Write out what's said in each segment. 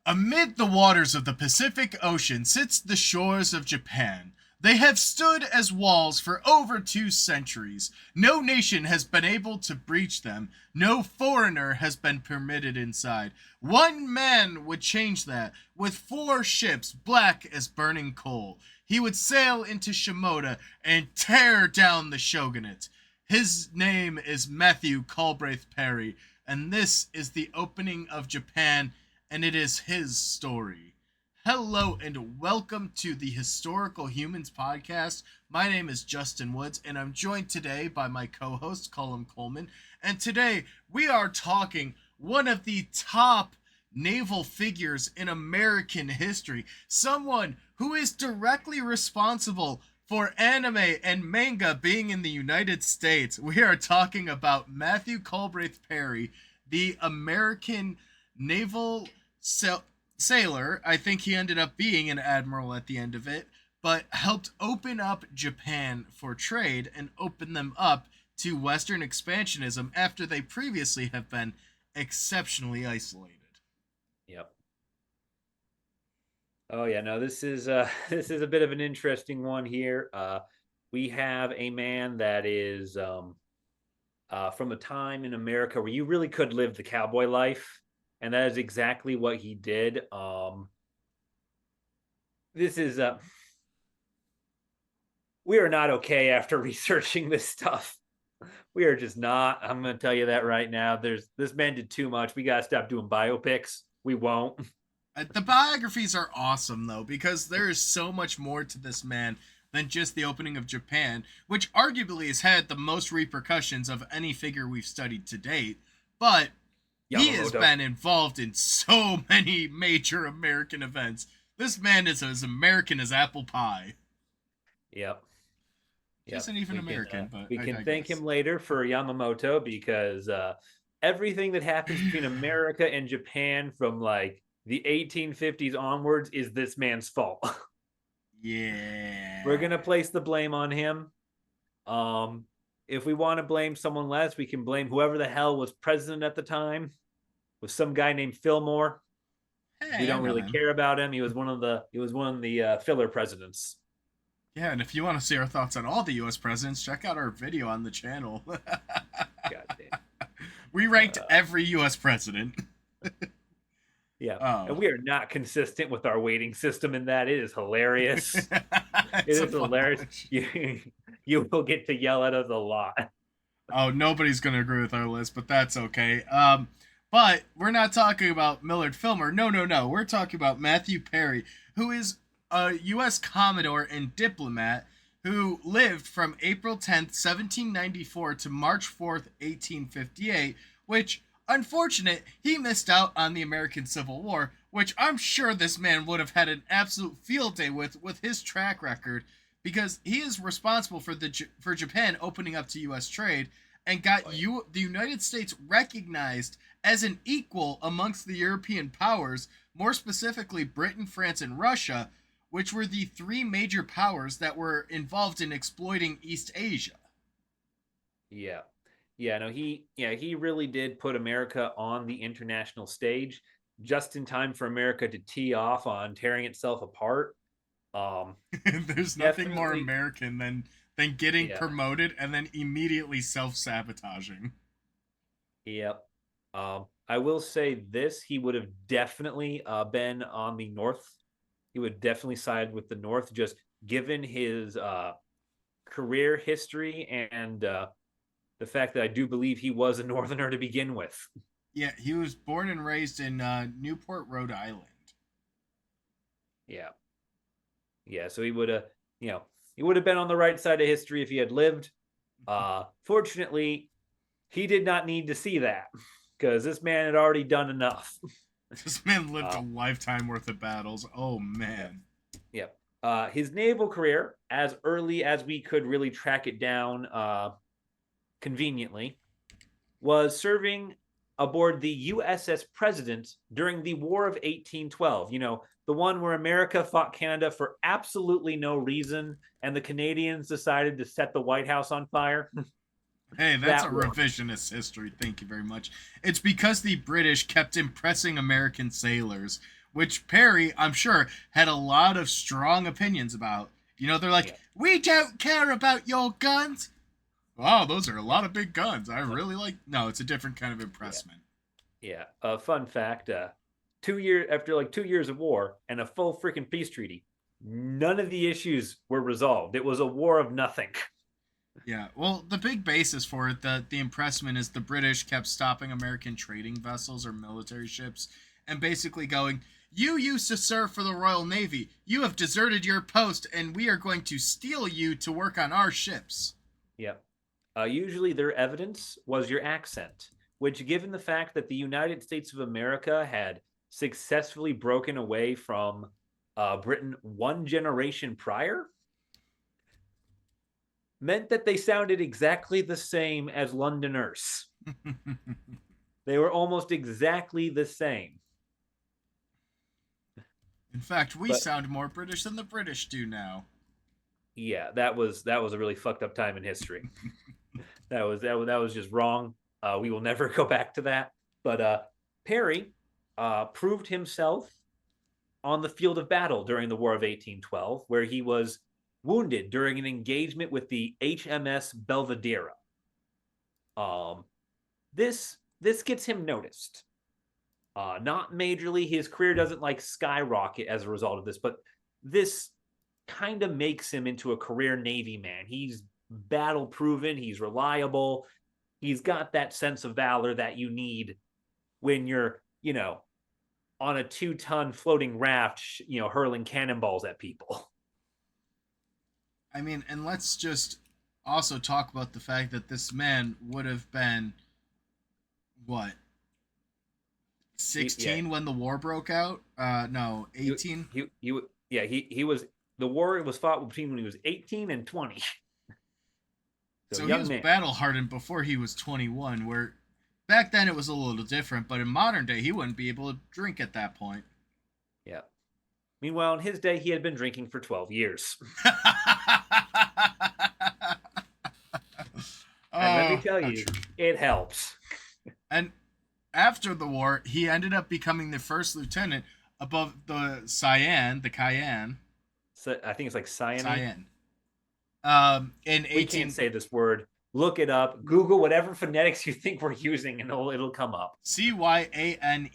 Amid the waters of the Pacific Ocean sits the shores of Japan. They have stood as walls for over 2 centuries. No nation has been able to breach them. No foreigner has been permitted inside. One man would change that. With 4 ships black as burning coal, he would sail into Shimoda and tear down the shogunate. His name is Matthew Calbraith Perry, and this is the opening of Japan, and it is his story. Hello and welcome to the Historical Humans podcast. My name is Justin Woods, and I'm joined today by my co-host Coleman. And today we are talking one of the top naval figures in American history, someone who is directly responsible for anime and manga being in the United States. We are talking about Matthew Calbraith Perry, the American naval sailor. I think he ended up being an admiral at the end of it, but helped open up Japan for trade and open them up to Western expansionism after they previously have been exceptionally isolated. Yep. Oh yeah, no, this is this is a bit of an interesting one here. We have a man that is from a time in America where you really could live the cowboy life, and that is exactly what he did. This is we are not okay after researching this stuff. We are just not. I'm going to tell you that right now. This man did too much. We got to stop doing biopics. We won't. The biographies are awesome, though, because there is so much more to this man than just the opening of Japan, which arguably has had the most repercussions of any figure we've studied to date. But he has been involved in so many major American events. This man is as American as apple pie. Yep. He isn't even American, but we can thank him later for Yamamoto, because everything that happens between America and Japan from like the 1850s onwards is this man's fault. Yeah. We're going to place the blame on him. If we want to blame someone less, we can blame whoever the hell was president at the time. Was some guy named Fillmore. Hey, we don't really care about him. He was one of the filler presidents. Yeah, and if you want to see our thoughts on all the U.S. presidents, check out our video on the channel. Goddamn. We ranked every U.S. president. Yeah, and we are not consistent with our weighting system in that. It is hilarious. It is hilarious. You will get to yell at us a lot. Oh, nobody's going to agree with our list, but that's okay. But we're not talking about Millard Fillmore. No. We're talking about Matthew Perry, who is a U.S. Commodore and diplomat who lived from April 10th, 1794 to March 4th, 1858, which, unfortunate, he missed out on the American Civil War, which I'm sure this man would have had an absolute field day with his track record, because he is responsible for Japan opening up to U.S. trade and got the United States recognized as an equal amongst the European powers, more specifically Britain, France, and Russia, which were the 3 major powers that were involved in exploiting East Asia. Yeah. No, he really did put America on the international stage just in time for America to tee off on tearing itself apart. There's nothing more American than getting promoted and then immediately self-sabotaging. Yep. I will say this: he would have definitely been on the North. He would definitely side with the North, just given his career history and the fact that I do believe he was a Northerner to begin with. Yeah, he was born and raised in Newport, Rhode Island. Yeah. So he would have, he would have been on the right side of history if he had lived. Fortunately, he did not need to see that, because this man had already done enough. This man lived a lifetime worth of battles. Oh, man. Yep. His naval career, as early as we could really track it down conveniently, was serving aboard the USS President during the War of 1812. The one where America fought Canada for absolutely no reason, and the Canadians decided to set the White House on fire. Hey, that's a revisionist history. Thank you very much. It's because the British kept impressing American sailors which Perry, I'm sure, had a lot of strong opinions about. They're like, Yeah. we don't care about your guns. Wow, those are a lot of big guns. I really like. No, it's a different kind of Yeah. impressment. Yeah. Fun fact: 2 years after like 2 years of war and a full freaking peace treaty, none of the issues were resolved. It was a war of nothing. Yeah, well, the big basis for it, the impressment is the British kept stopping American trading vessels or military ships and basically going, you used to serve for the Royal Navy. You have deserted your post, and we are going to steal you to work on our ships. Yeah. Usually their evidence was your accent, which, given the fact that the United States of America had successfully broken away from Britain one generation prior, meant that they sounded exactly the same as Londoners. They were almost exactly the same. In fact, we But sound more British than the British do now. yeah, that was a really fucked up time in history. That was just wrong. We will never go back to that. But Perry proved himself on the field of battle during the War of 1812, where he was wounded during an engagement with the HMS Belvidera. Um, this gets him noticed. Not majorly. His career doesn't like skyrocket as a result of this, but this kind of makes him into a career Navy man. He's battle proven. He's reliable. He's got that sense of valor that you need when you're, on a 2-ton floating raft, hurling cannonballs at people. I mean, and let's just also talk about the fact that this man would have been, what, Yeah, 16 when the war broke out? No, he, 18. yeah, he was. The war was fought between when he was 18 and 20. So So he young was man. battle hardened before he was 21, where back then it was a little different, but in modern day he wouldn't be able to drink at that point. Yeah. Meanwhile, in his day, he had been drinking for 12 years. And let me Oh, tell how you, true. it helps. And after the war, he ended up becoming the first lieutenant above the Cayenne, So I think it's like cyanide. Cayenne. In We can't 18 say this word. Look it up. Google whatever phonetics you think we're using, and it'll come up. Cyane,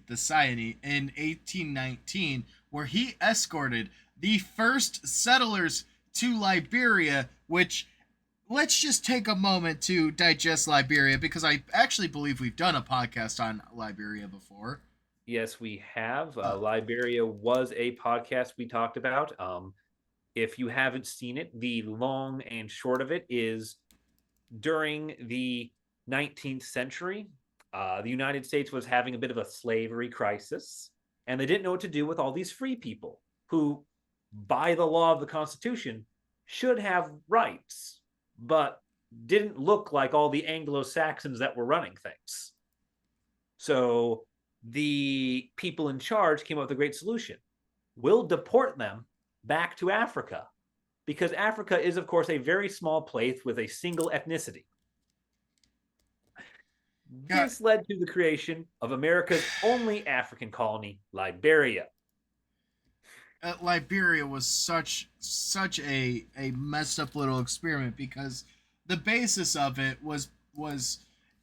the Cyane, in 1819, where he escorted the first settlers to Liberia, which let's just take a moment to digest Liberia because I actually believe we've done a podcast on Liberia before. Yes, we have. Uh, Liberia was a podcast we talked about. If you haven't seen it, the long and short of it is during the 19th century, the United States was having a bit of a slavery crisis, and they didn't know what to do with all these free people who, by the law of the Constitution, should have rights, but didn't look like all the Anglo Saxons that were running things. So the people in charge came up with a great solution. We'll deport them back to Africa because Africa is, of course, a very small place with a single ethnicity. God, This led to the creation of America's only African colony, Liberia. Liberia was such a messed up little experiment because the basis of it was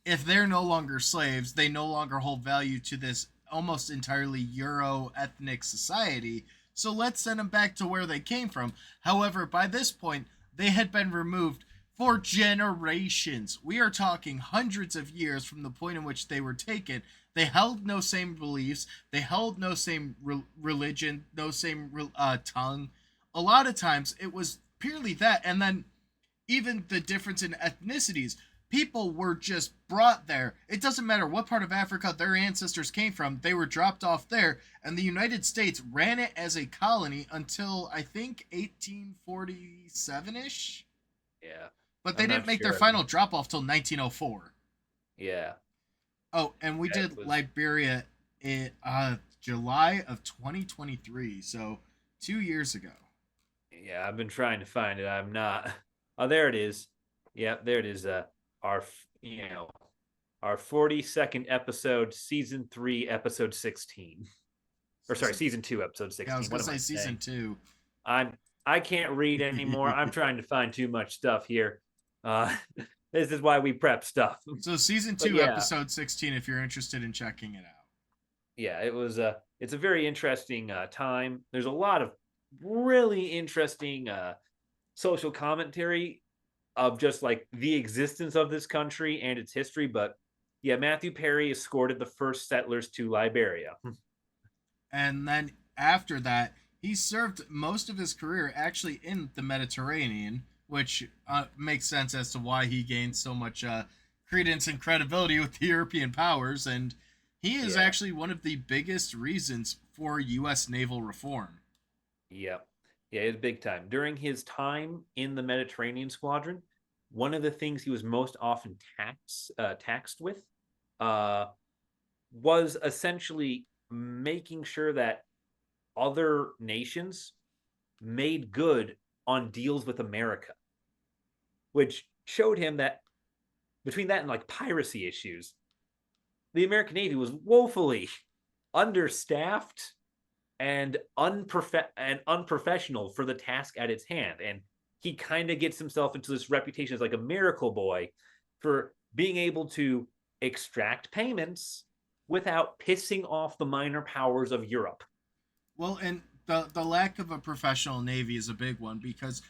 if they're no longer slaves, they no longer hold value to this almost entirely Euro ethnic society. So let's send them back to where they came from. However, by this point, they had been removed for generations. We are talking hundreds of years from the point in which they were taken. They held no same beliefs. They held no same religion, no same tongue. A lot of times it was purely that. And then even the difference in ethnicities. People were just brought there. It doesn't matter what part of Africa their ancestors came from, they were dropped off there, and the United States ran it as a colony until I think 1847 ish. Yeah, But they I'm didn't not make their sure. final drop off till 1904. Yeah, Oh, and we that did was. Liberia in July of 2023, so 2 years ago. Yeah, I've been trying to find it. I'm not. Oh, there it is. Yeah, there it is. Our you know our 42nd episode, season 3, episode 16. or sorry, season 2, episode Yeah, I was 16. gonna What am say I season saying? 2. I can't read anymore. I'm trying to find too much stuff here. Uh, this is why we prep stuff. So season But 2, yeah, episode 16, if you're interested in checking it out. yeah, it's a very interesting time. There's a lot of really interesting social commentary of just like the existence of this country and its history. But yeah, Matthew Perry escorted the first settlers to Liberia. And then after that, he served most of his career actually in the Mediterranean, which makes sense as to why he gained so much credence and credibility with the European powers. And he is Yeah, actually one of the biggest reasons for U.S. naval reform. yeah, yeah. It was big time during his time in the Mediterranean Squadron. One of the things he was most often taxed with uh, was essentially making sure that other nations made good on deals with America, which showed him that between that and like piracy issues, the American Navy was woefully understaffed and unprofessional for the task at its hand. And he kind of gets himself into this reputation as like a miracle boy for being able to extract payments without pissing off the minor powers of Europe. Well, and the lack of a professional navy is a big one because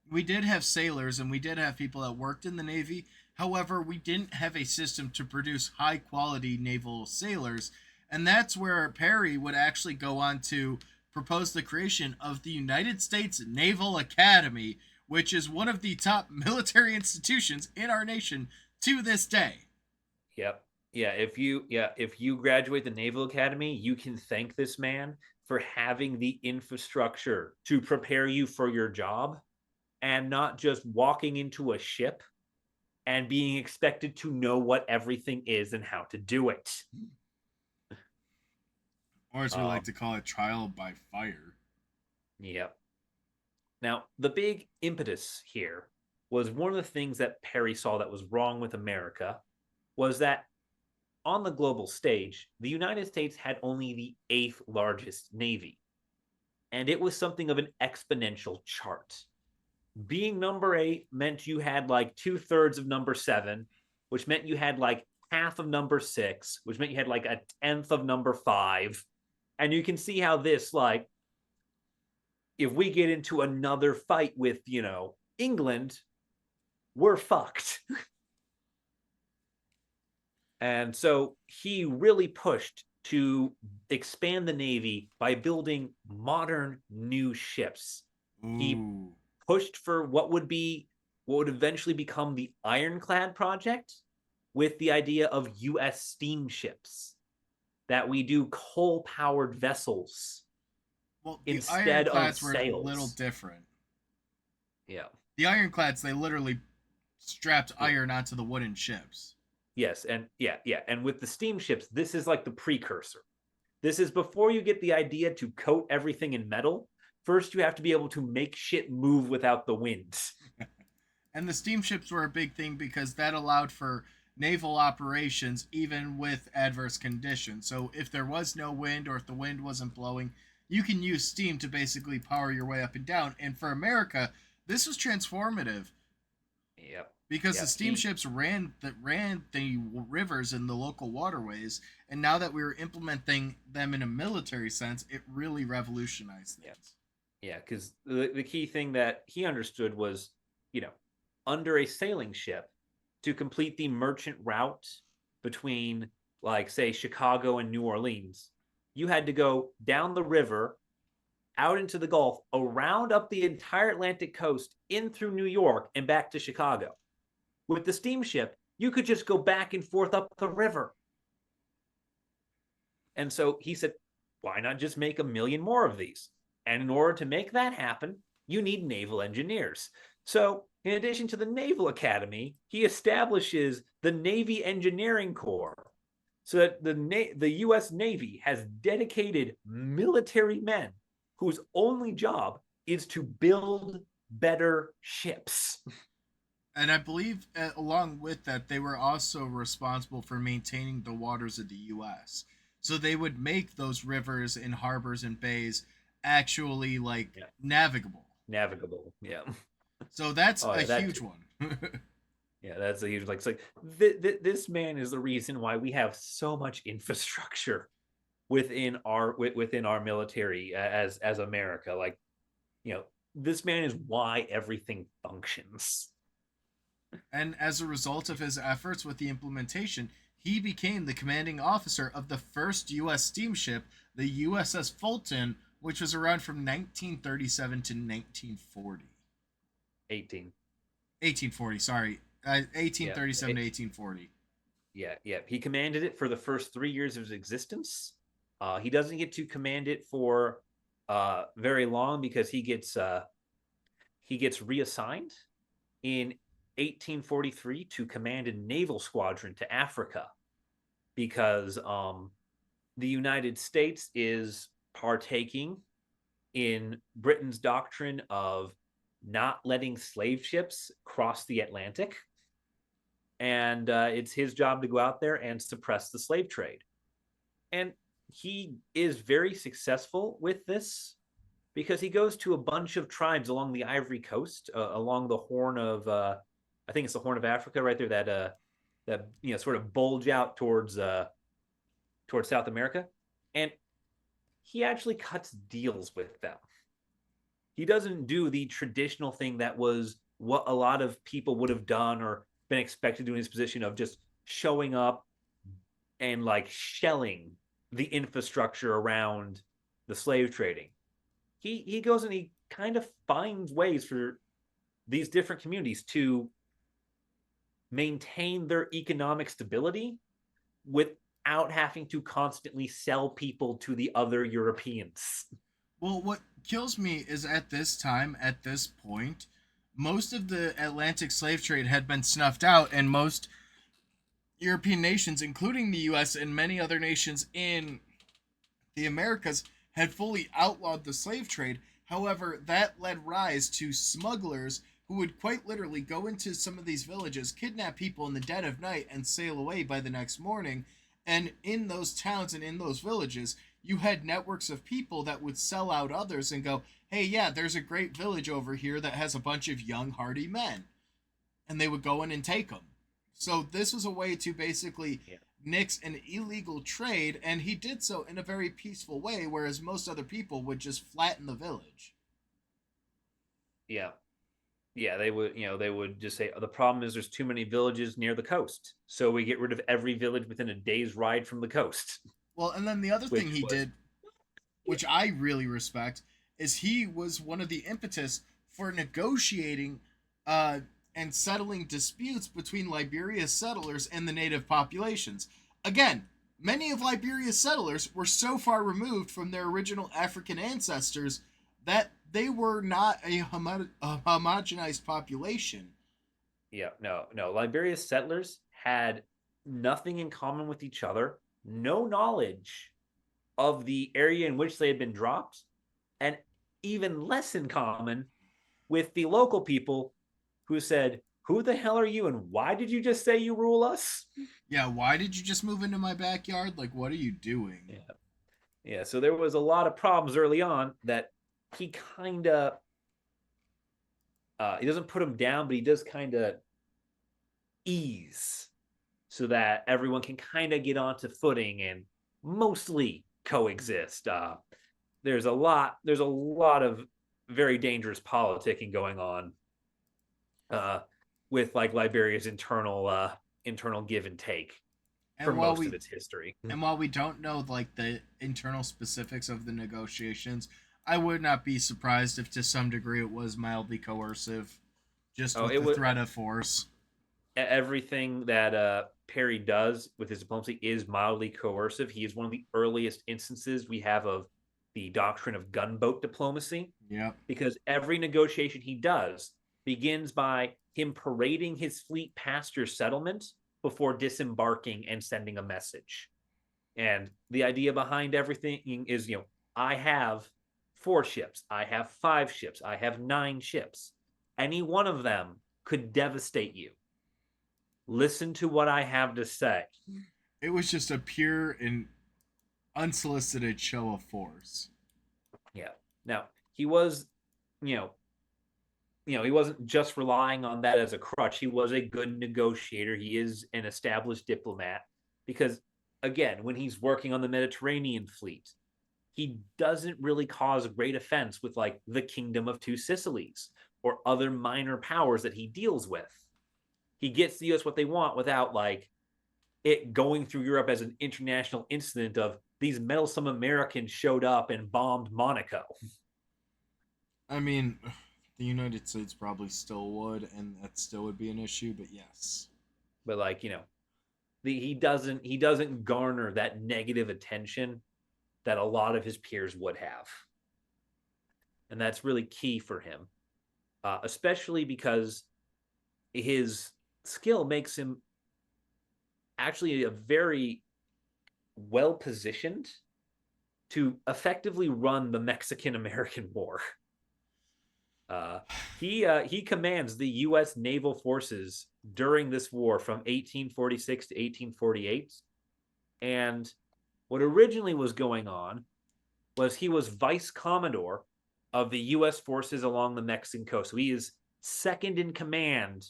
we did have sailors and we did have people that worked in the navy. However, we didn't have a system to produce high quality naval sailors, and that's where Perry would actually go on to propose the creation of the United States Naval Academy, which is one of the top military institutions in our nation to this day. Yep. If you graduate the Naval Academy, you can thank this man for having the infrastructure to prepare you for your job and not just walking into a ship and being expected to know what everything is and how to do it. Or as we like Um, to call it, trial by fire. yep. Now, the big impetus here was one of the things that Perry saw that was wrong with America was that on the global stage, the United States had only the eighth largest navy, and it was something of an exponential chart. Being number 8 meant you had like 2/3 of number 7, which meant you had like half of number 6, which meant you had like a tenth of number 5. And you can see how this, like, if we get into another fight with, England, we're fucked. And so he really pushed to expand the Navy by building modern new ships. He Ooh. pushed for what would eventually become the Ironclad project with the idea of US steamships, that we do coal-powered vessels Well, the instead of ironclads were a little sails. different. Yeah. The ironclads, they literally strapped Yeah. iron onto the wooden ships. Yes, and yeah, and with the steamships, this is like the precursor. This is before you get the idea to coat everything in metal. First, you have to be able to make shit move without the wind. And the steamships were a big thing because that allowed for naval operations even with adverse conditions. So if there was no wind or if the wind wasn't blowing, you can use steam to basically power your way up and down. And for America, this was transformative Yep. because the Yep. He steamships ran the rivers and the local waterways, and now that we were implementing them in a military sense, it really revolutionized Yeah. things. Yeah, because the key thing that he understood was, you know, under a sailing ship, to complete the merchant route between, like, say, Chicago and New Orleans, you had to go down the river, out into the Gulf, around up the entire Atlantic coast, in through New York, and back to Chicago. With the steamship, you could just go back and forth up the river. And so he said, why not just make a million more of these? And in order to make that happen, you need naval engineers. So, in addition to the Naval Academy, he establishes the Navy Engineering Corps so that the U.S. Navy has dedicated military men whose only job is to build better ships. And I believe, along with that, they were also responsible for maintaining the waters of the U.S. So they would make those rivers and harbors and bays actually like Yeah, navigable. navigable. Yeah. So that's Oh a yeah, that huge too. one. Yeah, that's a huge like. It's like this man is the reason why we have so much infrastructure within our military as America. Like, you know, this man is why everything functions. And as a result of his efforts with the implementation, he became the commanding officer of the first U.S. steamship, the USS Fulton, which was around from 1937 to 1940. 18. 1840, sorry. Yeah. 1837 to 1840. Yeah, yeah. He commanded it for the first 3 years of his existence. He doesn't get to command it for very long because he gets reassigned in 1843 to command a naval squadron to Africa because the United States is partaking in Britain's doctrine of not letting slave ships cross the Atlantic. And it's his job to go out there and suppress the slave trade. And he is very successful with this because he goes to a bunch of tribes along the Ivory Coast, along the Horn of, I think it's the Horn of Africa, right there, that sort of bulge out towards South America, and he actually cuts deals with them. He doesn't do the traditional thing that was what a lot of people would have done or been expected to do in his position of just showing up and like shelling the infrastructure around the slave trading. He goes and he kind of finds ways for these different communities to maintain their economic stability without having to constantly sell people to the other Europeans. Well, what kills me is at this time, at this point, most of the Atlantic slave trade had been snuffed out, and most European nations, including the US and many other nations in the Americas, had fully outlawed the slave trade. However, that led rise to smugglers who would quite literally go into some of these villages, kidnap people in the dead of night, and sail away by the next morning. And in those towns and in those villages, you had networks of people that would sell out others and go, hey, yeah, there's a great village over here that has a bunch of young, hardy men. And they would go in and take them. So this was a way to basically Yeah, nix an illegal trade, and he did so in a very peaceful way, whereas most other people would just flatten the village. yeah, yeah. They would just say, oh, the problem is there's too many villages near the coast, so we get rid of every village within a day's ride from the coast. Well, and then the other thing Which he was, did, which I really respect, is he was one of the impetus for negotiating uh, and settling disputes between Liberia's settlers and the native populations. Again, many of Liberia's settlers were so far removed from their original African ancestors that they were not a homogenized population. yeah, no. Liberia's settlers had nothing in common with each other, no knowledge of the area in which they had been dropped, and even less in common with the local people who said, who the hell are you and why did you just say you rule us? Yeah, why did you just move into my backyard? Like, what are you doing? Yeah. Yeah. So there was a lot of problems early on that he kind of, he doesn't put them down, but he does kind of ease so that everyone can kind of get onto footing and mostly coexist. There's a lot of very dangerous politicking going on uh, with like Liberia's internal give and take for And while most we of its history. And while we don't know like the internal specifics of the negotiations, I would not be surprised if to some degree it was mildly coercive, just Oh, with it the was threat of force. everything that Perry does with his diplomacy is mildly coercive. He is one of the earliest instances we have of the doctrine of gunboat diplomacy, Yep. because every negotiation he does begins by him parading his fleet past your settlement before disembarking and sending a message. And the idea behind everything is, I have 4 ships, I have 5 ships, I have 9 ships. Any one of them could devastate you. Listen to what I have to say. It was just a pure and unsolicited show of force. Yeah. Now, he was, you know, he wasn't just relying on that as a crutch. He was a good negotiator. He is an established diplomat because, again, when he's working on the Mediterranean fleet, he doesn't really cause great offense with like the Kingdom of Two Sicilies or other minor powers that he deals with. He gets the US what they want without like it going through Europe as an international incident of these meddlesome Americans showed up and bombed Monaco. I mean, the United States probably still would, and that still would be an issue. But yes, But like, he doesn't garner that negative attention that a lot of his peers would have. And that's really key for him, especially because his skill makes him actually a very well positioned to effectively run the Mexican American War. He commands the U.S. naval forces during this war from 1846 to 1848, and what originally was going on was he was vice commodore of the U.S. forces along the Mexican coast. So he is second in command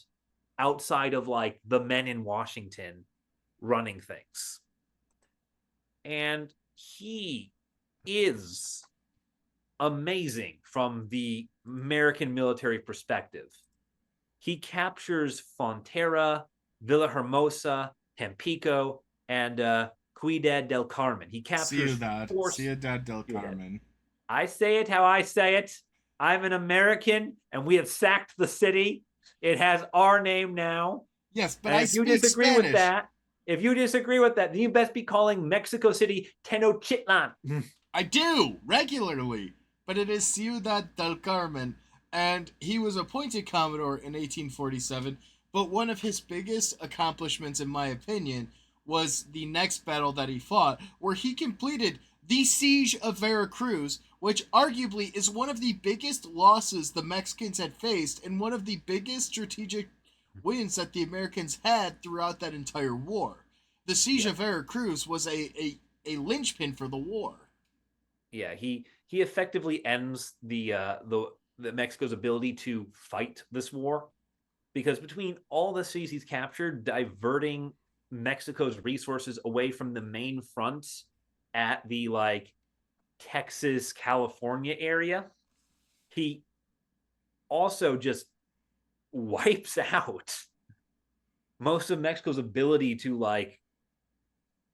outside of like the men in Washington running things. And he is amazing from the American military perspective. He captures Frontera, Villahermosa, Tampico, and Ciudad del Carmen. He captures Ciudad del Carmen. I say it how I say it. I'm an American, and we have sacked the city. It has our name now. Yes, but and I if you speak disagree Spanish. with that, then you best be calling Mexico City Tenochtitlan. I do regularly, but it is Ciudad del Carmen, and he was appointed Commodore in 1847. But one of his biggest accomplishments, in my opinion, was the next battle that he fought, where he completed the siege of Veracruz, which arguably is one of the biggest losses the Mexicans had faced and one of the biggest strategic wins that the Americans had throughout that entire war. The siege of Veracruz was a linchpin for the war. Yeah, he effectively ends the Mexico's ability to fight this war because between all the cities he's captured, diverting Mexico's resources away from the main fronts at the like Texas, California area, he also just wipes out most of Mexico's ability to like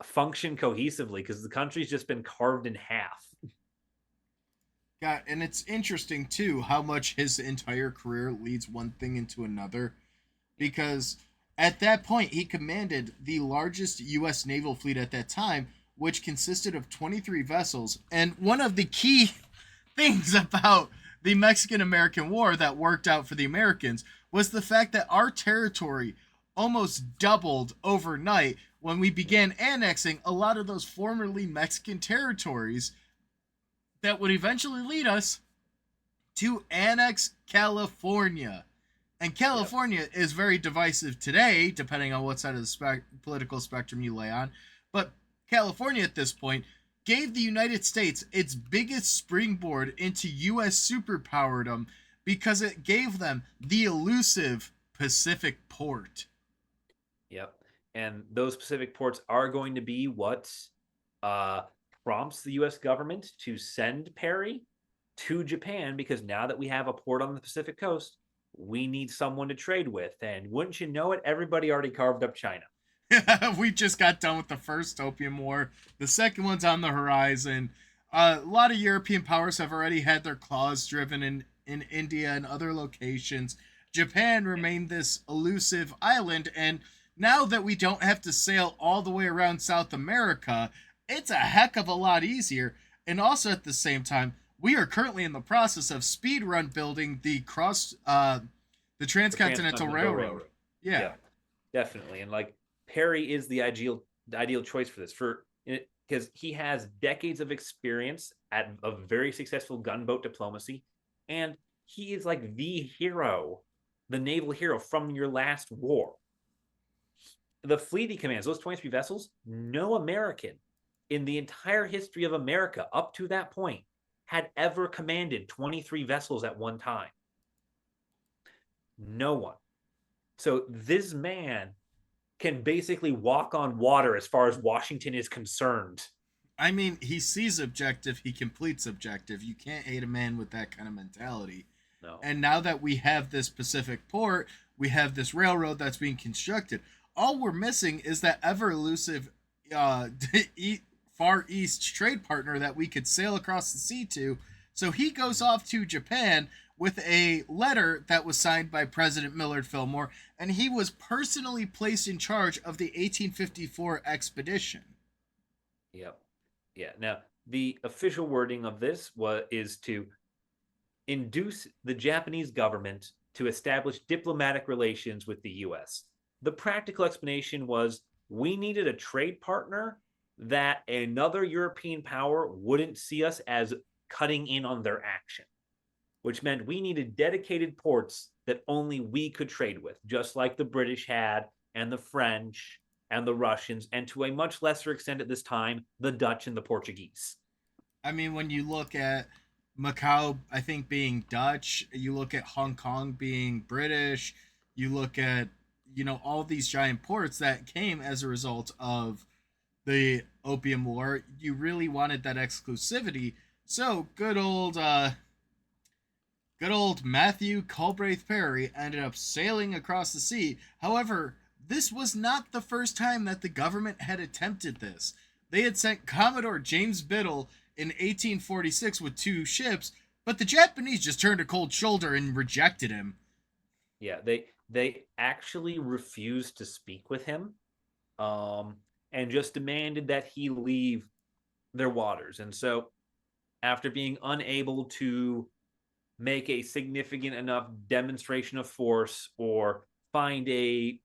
function cohesively because the country's just been carved in half. Yeah, and it's interesting too how much his entire career leads one thing into another because at that point he commanded the largest US naval fleet at that time, which consisted of 23 vessels. And one of the key things about the Mexican American War that worked out for the Americans was the fact that our territory almost doubled overnight when we began annexing a lot of those formerly Mexican territories that would eventually lead us to annex California. And California is very divisive today, depending on what side of the political spectrum you lay on. But California at this point gave the United States its biggest springboard into U.S. superpowerdom because it gave them the elusive Pacific port. Yep. And those Pacific ports are going to be what prompts the U.S. government to send Perry to Japan because now that we have a port on the Pacific coast, we need someone to trade with. And wouldn't you know it, everybody already carved up China. We just got done with the first Opium War. The second one's on the horizon. A lot of European powers have already had their claws driven in India and other locations. Japan remained this elusive island, and now that we don't have to sail all the way around South America, it's a heck of a lot easier. And also at the same time, we are currently in the process of speedrun building the Transcontinental Railroad. Yeah, definitely. And like Perry is the ideal choice for this because he has decades of experience at a very successful gunboat diplomacy, and he is like the hero, the naval hero from your last war. The fleet he commands, those 23 vessels, no American in the entire history of America up to that point had ever commanded 23 vessels at one time. No one. So this man can basically walk on water as far as Washington is concerned. I mean, he sees objective, he completes objective. You can't hate a man with that kind of mentality. No. And now that we have this Pacific port, we have this railroad that's being constructed. All we're missing is that ever elusive uh, Far East trade partner that we could sail across the sea to. So he goes off to Japan with a letter that was signed by President Millard Fillmore, and he was personally placed in charge of the 1854 expedition. Yep. Yeah. Now, the official wording of this is to induce the Japanese government to establish diplomatic relations with the US. The practical explanation was we needed a trade partner that another European power wouldn't see us as cutting in on their action, which meant we needed dedicated ports that only we could trade with, just like the British had, and the French, and the Russians, and to a much lesser extent at this time, the Dutch and the Portuguese. I mean, when you look at Macau, I think being Dutch, you look at Hong Kong being British, you look at, all these giant ports that came as a result of the Opium War, you really wanted that exclusivity. So good old Matthew Culbraith Perry ended up sailing across the sea. However, this was not the first time that the government had attempted this. They had sent Commodore James Biddle in 1846 with 2 ships, but the Japanese just turned a cold shoulder and rejected him. Yeah, they actually refused to speak with him, and just demanded that he leave their waters. And so, after being unable to make a significant enough demonstration of force or find a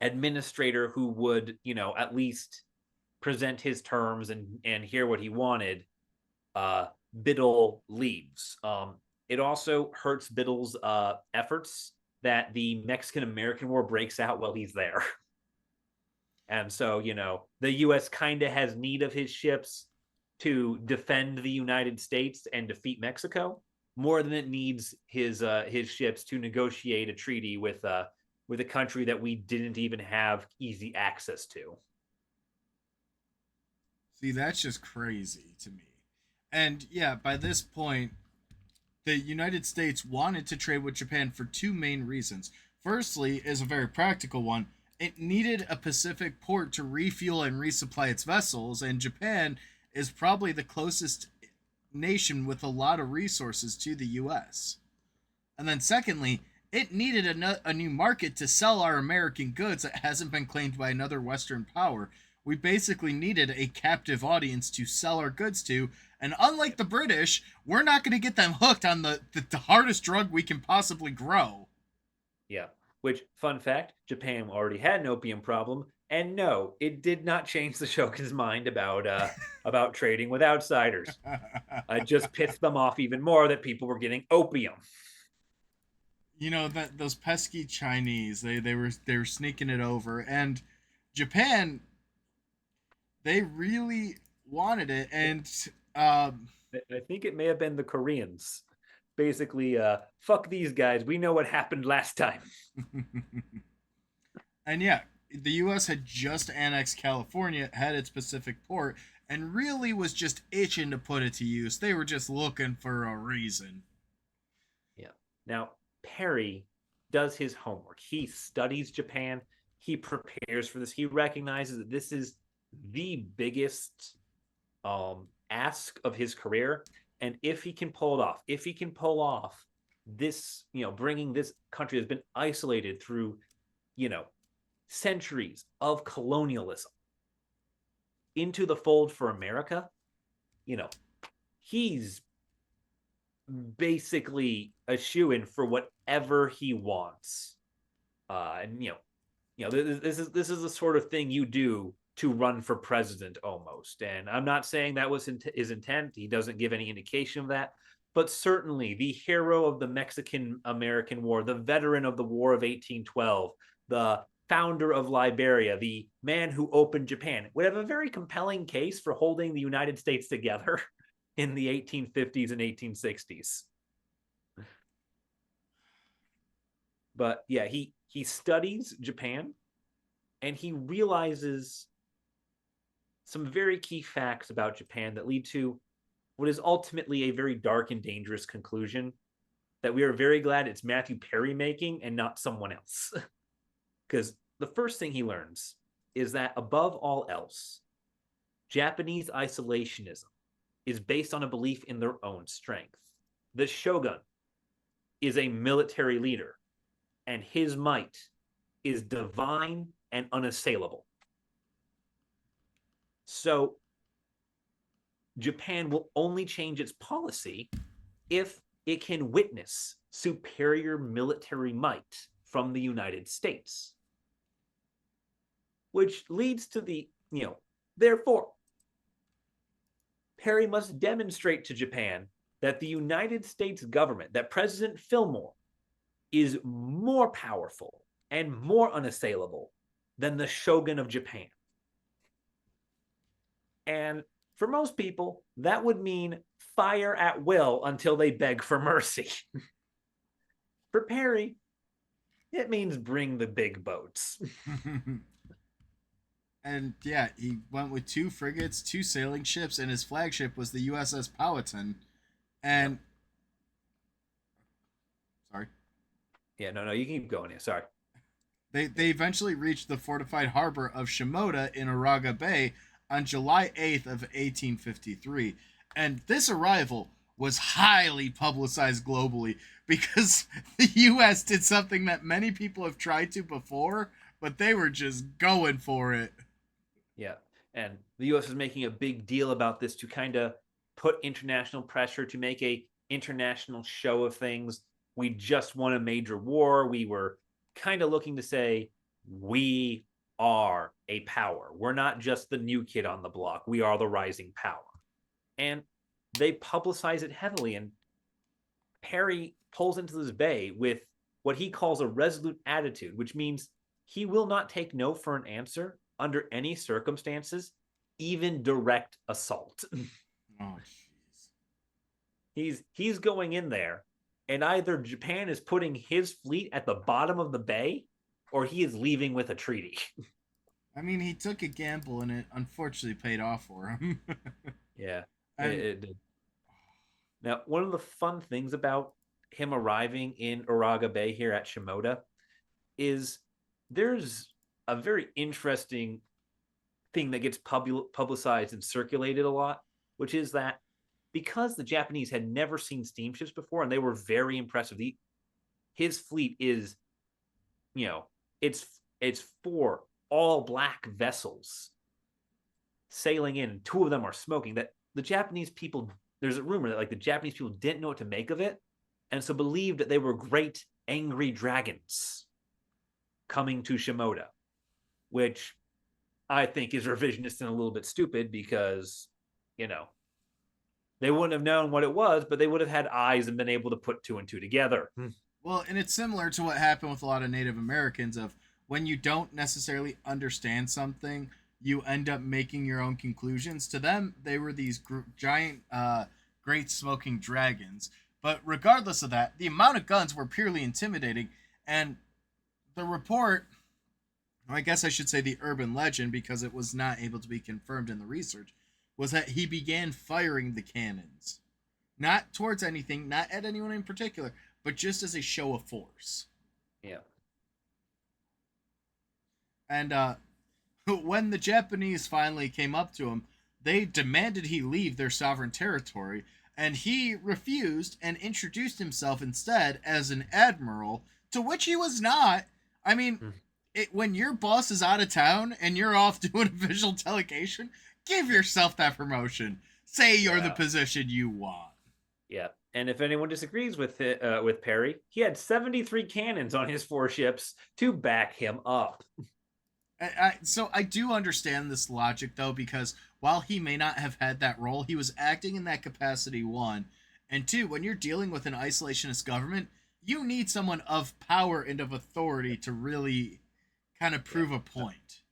administrator who would, at least present his terms and hear what he wanted, Biddle leaves. It also hurts Biddle's efforts that the Mexican-American War breaks out while he's there. And so, the U.S. kind of has need of his ships to defend the United States and defeat Mexico more than it needs his ships to negotiate a treaty with a country that we didn't even have easy access to. See, that's just crazy to me. And yeah, by this point, the United States wanted to trade with Japan for 2 main reasons. Firstly, is a very practical one. It needed a Pacific port to refuel and resupply its vessels, and Japan is probably the closest nation with a lot of resources to the US. And then secondly, it needed a new market to sell our American goods that hasn't been claimed by another Western power. We basically needed a captive audience to sell our goods to, and unlike the British, we're not going to get them hooked on the hardest drug we can possibly grow. Yeah. Which, fun fact, Japan already had an opium problem, and no, it did not change the Shogun's mind about trading with outsiders. It just pissed them off even more that people were getting opium. That those pesky Chinese, they were sneaking it over, and Japan, they really wanted it, and I think it may have been the Koreans. Basically, fuck these guys. We know what happened last time. And yeah, the U.S. had just annexed California, had its Pacific port, and really was just itching to put it to use. They were just looking for a reason. Yeah. Now, Perry does his homework. He studies Japan. He prepares for this. He recognizes that this is the biggest ask of his career. And if he can pull it off, if he can pull off this, bringing this country that's been isolated through, centuries of colonialism into the fold for America, he's basically a shoo-in for whatever he wants. And this is the sort of thing you do to run for president almost. And I'm not saying that was his intent. He doesn't give any indication of that. But certainly the hero of the Mexican-American War, the veteran of the War of 1812, the founder of Liberia, the man who opened Japan, would have a very compelling case for holding the United States together in the 1850s and 1860s. But yeah, he studies Japan and he realizes some very key facts about Japan that lead to what is ultimately a very dark and dangerous conclusion that we are very glad it's Matthew Perry making and not someone else. Because the first thing he learns is that above all else, Japanese isolationism is based on a belief in their own strength. The shogun is a military leader, and his might is divine and unassailable. So Japan will only change its policy if it can witness superior military might from the United States. Which leads to therefore, Perry must demonstrate to Japan that the United States government, that President Fillmore, is more powerful and more unassailable than the shogun of Japan. And for most people, that would mean fire at will until they beg for mercy. For Perry, it means bring the big boats. And yeah, he went with 2 frigates, 2 sailing ships, and his flagship was the USS Powhatan. And yep. Sorry. Yeah, no, you can keep going here. Sorry. They eventually reached the fortified harbor of Shimoda in Uraga Bay on July 8th of 1853. And this arrival was highly publicized globally because the U.S. did something that many people have tried to before, but they were just going for it. Yeah, and the U.S. is making a big deal about this to kind of put international pressure to make a international show of things. We just won a major war. We were kind of looking to say, we are a power. We're not just the new kid on the block. We are the rising power. And they publicize it heavily. And Perry pulls into this bay with what he calls a resolute attitude, which means he will not take no for an answer under any circumstances, even direct assault. Oh, jeez. He's going in there, and either Japan is putting his fleet at the bottom of the bay, or he is leaving with a treaty. I mean, he took a gamble, and it unfortunately paid off for him. Yeah, it did. Now, one of the fun things about him arriving in Uraga Bay here at Shimoda is there's a very interesting thing that gets publicized and circulated a lot, which is that because the Japanese had never seen steamships before and they were very impressed with his fleet is, it's 4 all black vessels sailing in. 2 of them are smoking. That the Japanese people, there's a rumor that the Japanese people didn't know what to make of it, and so believed that they were great angry dragons coming to Shimoda, which I think is revisionist and a little bit stupid because, they wouldn't have known what it was, but they would have had eyes and been able to put 2 and 2 together. Well, and it's similar to what happened with a lot of Native Americans of when you don't necessarily understand something, you end up making your own conclusions. To them, they were these giant, great smoking dragons. But regardless of that, the amount of guns were purely intimidating, and the report, I guess I should say the urban legend because it was not able to be confirmed in the research, was that he began firing the cannons. Not towards anything, not at anyone in particular, but just as a show of force. Yeah. And when the Japanese finally came up to him, they demanded he leave their sovereign territory, and he refused and introduced himself instead as an admiral, to which he was not. I mean, when your boss is out of town and you're off doing official delegation, give yourself that promotion. Say you're the position you want. Yeah. And if anyone disagrees with Perry, he had 73 cannons on his 4 ships to back him up. So I do understand this logic, though, because while he may not have had that role, he was acting in that capacity, 1. And 2, when you're dealing with an isolationist government, you need someone of power and of authority to really kind of Yeah. prove a point.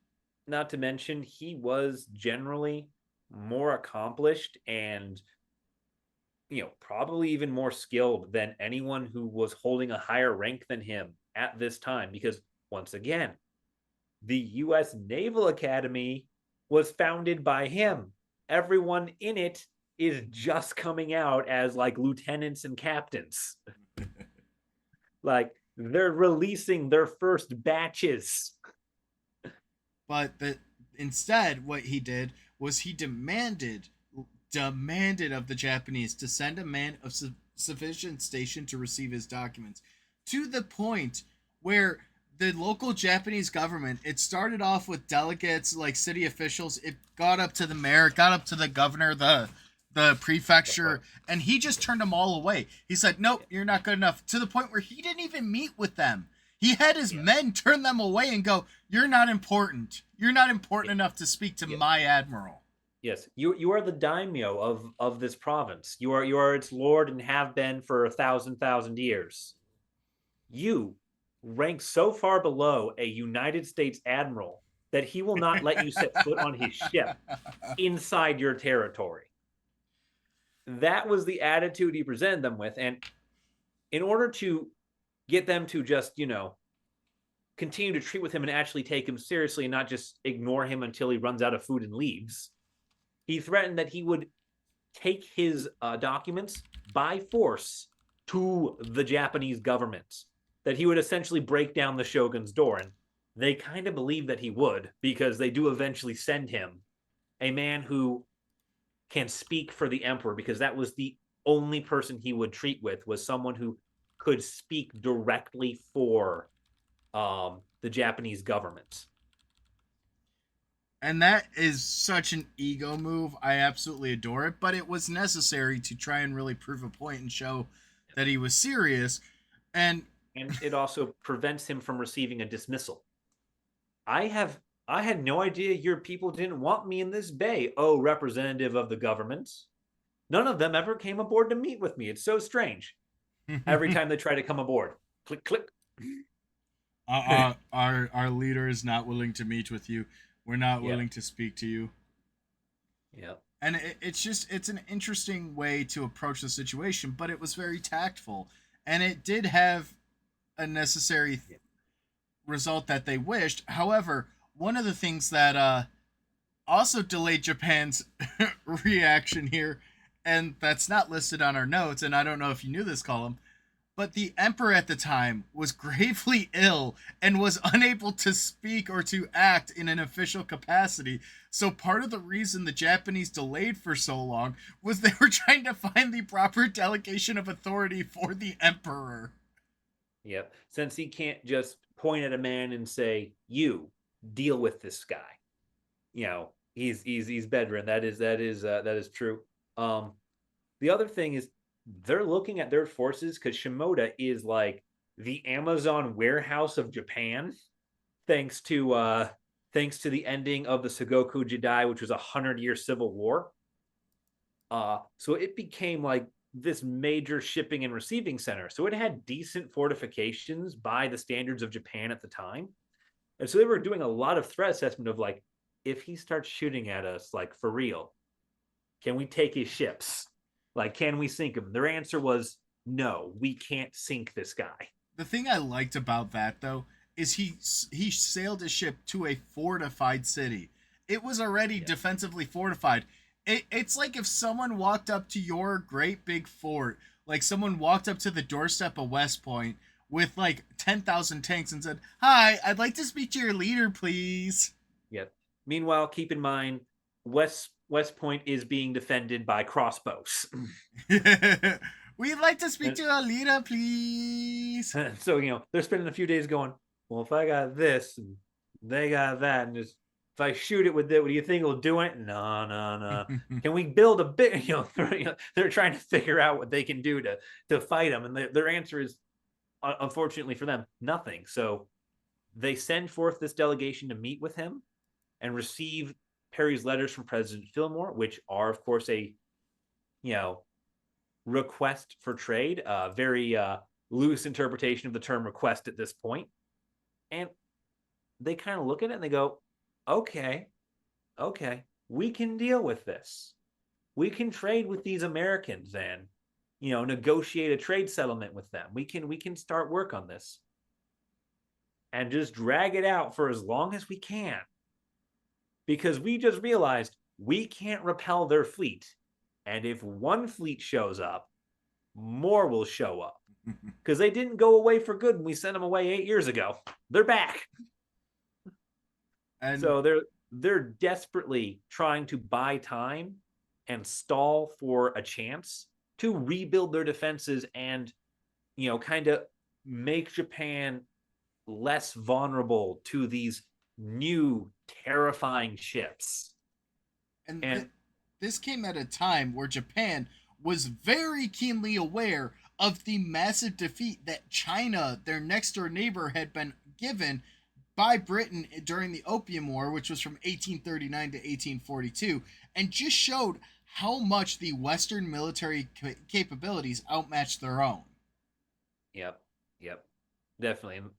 Not to mention, he was generally more accomplished and, probably even more skilled than anyone who was holding a higher rank than him at this time. Because once again, the U.S. Naval Academy was founded by him. Everyone in it is just coming out as like lieutenants and captains. Like they're releasing their first batches. But instead, what he did was he demanded of the Japanese to send a man of sufficient station to receive his documents, to the point where the local Japanese government, it started off with delegates like city officials, it got up to the mayor, it got up to the governor, the prefecture, and he just turned them all away. He said, nope, you're not good enough, to the point where he didn't even meet with them. He had his men turn them away and go, you're not important. You're not important enough to speak to my admiral. Yes, you are the daimyo of this province. You are its lord and have been for 1,000 years. You rank so far below a United States admiral that he will not let you set foot on his ship inside your territory. That was the attitude he presented them with, and in order to get them to just, continue to treat with him and actually take him seriously and not just ignore him until he runs out of food and leaves, he threatened that he would take his documents by force to the Japanese government, that he would essentially break down the shogun's door. And they kind of believe that he would, because they do eventually send him a man who can speak for the emperor, because that was the only person he would treat with, was someone who could speak directly for the Japanese government. And that is such an ego move. I absolutely adore it, but it was necessary to try and really prove a point and show that he was serious. And it also prevents him from receiving a dismissal. I had no idea your people didn't want me in this bay, oh representative of the government. None of them ever came aboard to meet with me. It's so strange. Every time they try to come aboard, click, click. Our leader is not willing to meet with you. We're not willing to speak to you. Yeah. And it's an interesting way to approach the situation, but it was very tactful. And it did have a necessary result that they wished. However, one of the things that also delayed Japan's reaction here, and that's not listed on our notes, and I don't know if you knew this, Colum, but the emperor at the time was gravely ill and was unable to speak or to act in an official capacity. So part of the reason the Japanese delayed for so long was they were trying to find the proper delegation of authority for the emperor. Yep. Since he can't just point at a man and say, "You deal with this guy," he's bedridden. That is true. The other thing is, they're looking at their forces because Shimoda is like the Amazon warehouse of Japan, thanks to the ending of the Sengoku Jidai, which was 100-year civil war. So it became like this major shipping and receiving center. So it had decent fortifications by the standards of Japan at the time. And so they were doing a lot of threat assessment of like, if he starts shooting at us, like for real, can we take his ships? Like, can we sink him? Their answer was, no, we can't sink this guy. The thing I liked about that, though, is he sailed his ship to a fortified city. It was already defensively fortified. It's like if someone walked up to your great big fort, like someone walked up to the doorstep of West Point with like 10,000 tanks and said, "Hi, I'd like to speak to your leader, please." Yep. Meanwhile, keep in mind, West Point is being defended by crossbows. We'd like to speak to our leader, please. So, they're spending a few days going, well, if I got this and they got that, and just if I shoot it with it, what do you think will do it? No. Can we build a big, they're trying to figure out what they can do to fight them. And their answer is, unfortunately for them, nothing. So they send forth this delegation to meet with him and receive Perry's letters from President Fillmore, which are, of course, a request for trade, very loose interpretation of the term request at this point. And they kind of look at it and they go, okay, okay, we can deal with this. We can trade with these Americans and, negotiate a trade settlement with them. We can start work on this and just drag it out for as long as we can, because we just realized we can't repel their fleet. And if one fleet shows up, more will show up, because they didn't go away for good when we sent them away 8 years ago. They're back. And So they're desperately trying to buy time and stall for a chance to rebuild their defenses and, kind of make Japan less vulnerable to these new terrifying ships. and And this came at a time where Japan was very keenly aware of the massive defeat that China, their next door neighbor, had been given by Britain during the Opium War, which was from 1839 to 1842, and just showed how much the Western military capabilities outmatched their own. yep, yep, definitely. And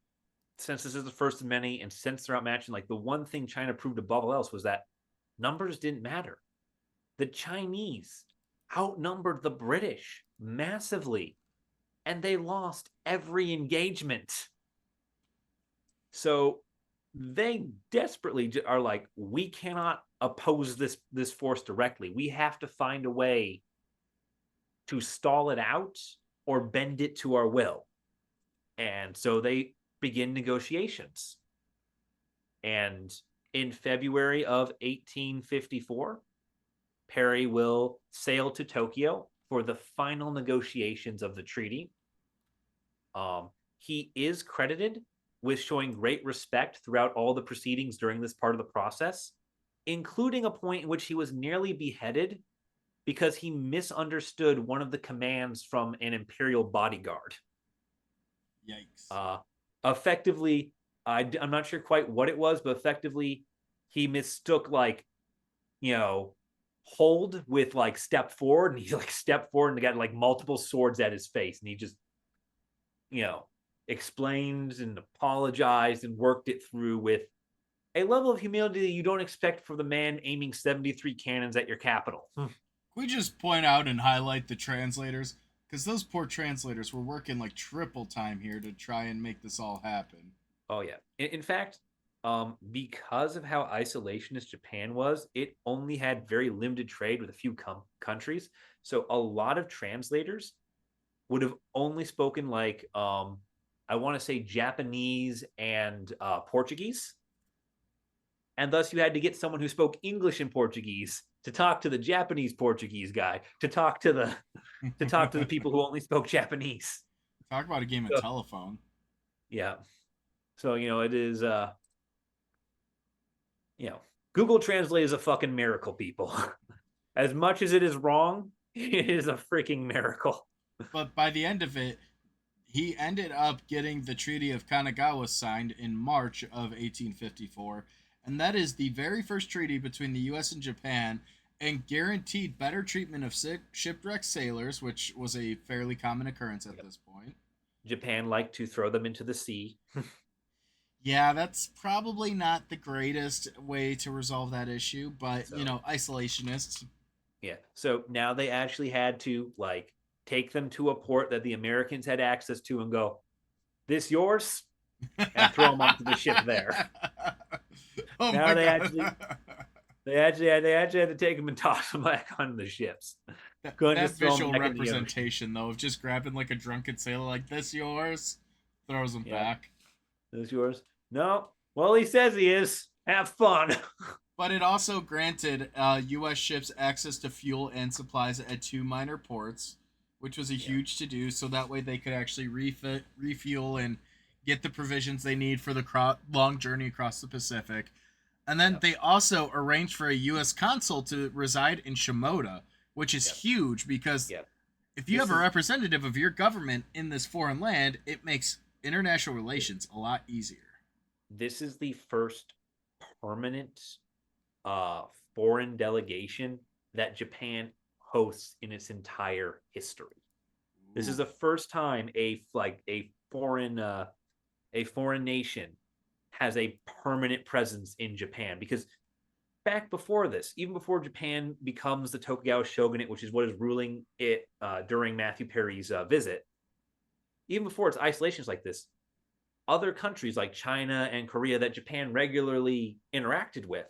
since this is the first of many, and since they're outmatching, like the one thing China proved above all else was that numbers didn't matter. The Chinese outnumbered the British massively, and they lost every engagement. So they desperately are like, we cannot oppose this force directly. We have to find a way to stall it out or bend it to our will. And so they begin negotiations. And in February of 1854, Perry will sail to Tokyo for the final negotiations of the treaty. He is credited with showing great respect throughout all the proceedings during this part of the process, including a point in which he was nearly beheaded because he misunderstood one of the commands from an imperial bodyguard. Yikes. Effectively, I'm not sure quite what it was, but effectively, he mistook hold with step forward, and he stepped forward and got multiple swords at his face, and he just explained and apologized and worked it through with a level of humility that you don't expect for the man aiming 73 cannons at your capital. Can we just point out and highlight the translators? Because those poor translators were working like triple time here to try and make this all happen. Oh yeah. In fact, because of how isolationist Japan was, it only had very limited trade with a few countries. So a lot of translators would have only spoken I want to say Japanese and Portuguese, and thus you had to get someone who spoke English and Portuguese to talk to the Japanese Portuguese guy to talk to the people who only spoke Japanese. Talk about a game of So, telephone. yeah. So it is Google Translate is a fucking miracle, people. As much as it is wrong, it is a freaking miracle. But by the end of it, he ended up getting the Treaty of Kanagawa signed in March of 1854, and that is the very first treaty between the U.S. and Japan, and guaranteed better treatment of shipwrecked sailors, which was a fairly common occurrence at this point. Japan liked to throw them into the sea. Yeah, that's probably not the greatest way to resolve that issue, but So, isolationists. yeah. So now they actually had to take them to a port that the Americans had access to and go, "This yours?" and throw them onto the ship there. Oh Now my they god. actually had to take them and toss them back onto the ships. Couldn't That just throw them visual back in the ocean. representation, though, of just grabbing like a drunken sailor, like this yours, throws them Yeah, back. this yours? No. Well, he says he is. Have fun. But it also granted U.S. ships access to fuel and supplies at two minor ports, which was a Yeah. huge to do. So that way they could actually refuel, and get the provisions they need for the long journey across the Pacific. And then Yep. they also arranged for a U.S. consul to reside in Shimoda, which is Yep. huge because Yep. if you This have a is representative of your government in this foreign land, it makes international relations a lot easier. this is the first permanent uh foreign delegation that Japan hosts in its entire history. This is Ooh. the first time a foreign nation has a permanent presence in Japan. Because back before this, even before Japan becomes the Tokugawa shogunate, which is what is ruling it during Matthew Perry's visit, even before its isolations like this, other countries like China and Korea that Japan regularly interacted with,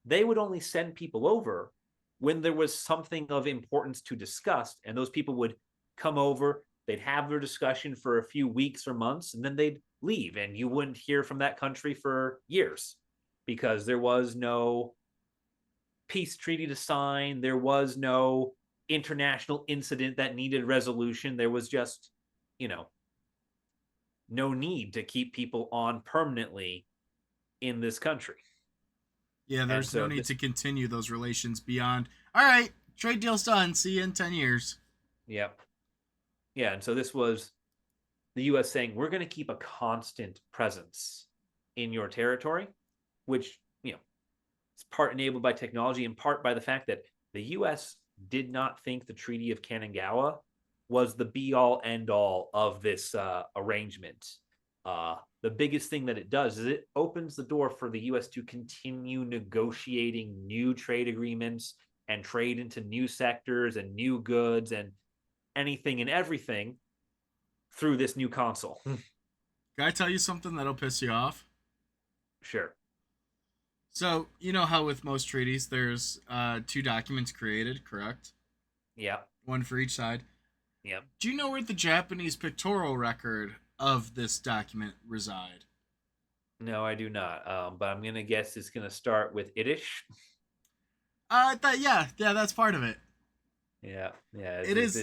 they would only send people over when there was something of importance to discuss, and those people would come over, they'd have their discussion for a few weeks or months, and then they'd leave, and you wouldn't hear from that country for years because there was no peace treaty to sign, there was no international incident that needed resolution, there was just, you know, no need to keep people on permanently in this country. Yeah, And there's no so need this, to continue those relations beyond. All right, trade deal's done. See you in 10 years. yeah, yeah, and so this was the U.S. saying we're going to keep a constant presence in your territory, which is part enabled by technology, in part by the fact that the U.S. did not think the Treaty of Kanagawa was the be-all, end-all of this arrangement. The biggest thing that it does is it opens the door for the U.S. to continue negotiating new trade agreements and trade into new sectors and new goods and anything and everything through this new console. Can I tell you something that'll piss you off? Sure. So, you know how with most treaties there's two documents created, correct? Yeah. One for each side. Yeah. Do you know where the Japanese pictorial record of this document reside? No, I do not. But I'm gonna guess it's gonna start with Itish. Yeah, that's part of it. Yeah, yeah. It is.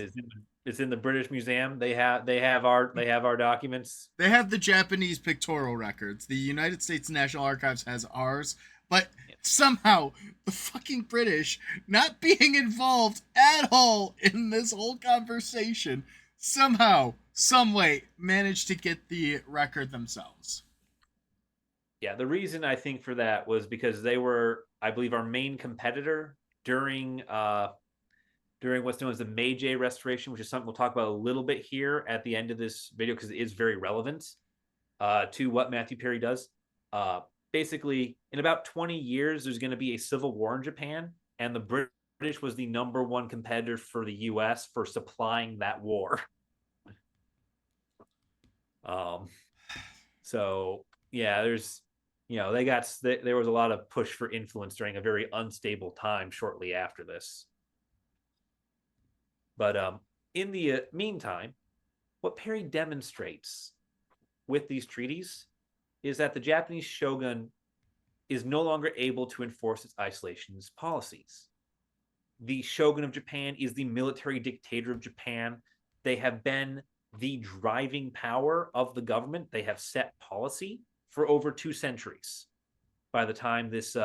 It's in the British Museum. They have our documents. They have the Japanese pictorial records. The United States National Archives has ours, but Yeah. somehow the fucking British, not being involved at all in this whole conversation, somehow, some way, managed to get the record themselves. Yeah, the reason I think for that was because they were, I believe, our main competitor during what's known as the Meiji Restoration, which is something we'll talk about a little bit here at the end of this video because it is very relevant to what Matthew Perry does. Basically, in about 20 years, there's going to be a civil war in Japan, and the British was the number one competitor for the U.S. for supplying that war. So yeah, there was a lot of push for influence during a very unstable time shortly after this. But in the meantime, what Perry demonstrates with these treaties is that the Japanese shogun is no longer able to enforce its isolationist policies. The shogun of Japan is the military dictator of Japan. They have been the driving power of the government. They have set policy for over 2 centuries by the time this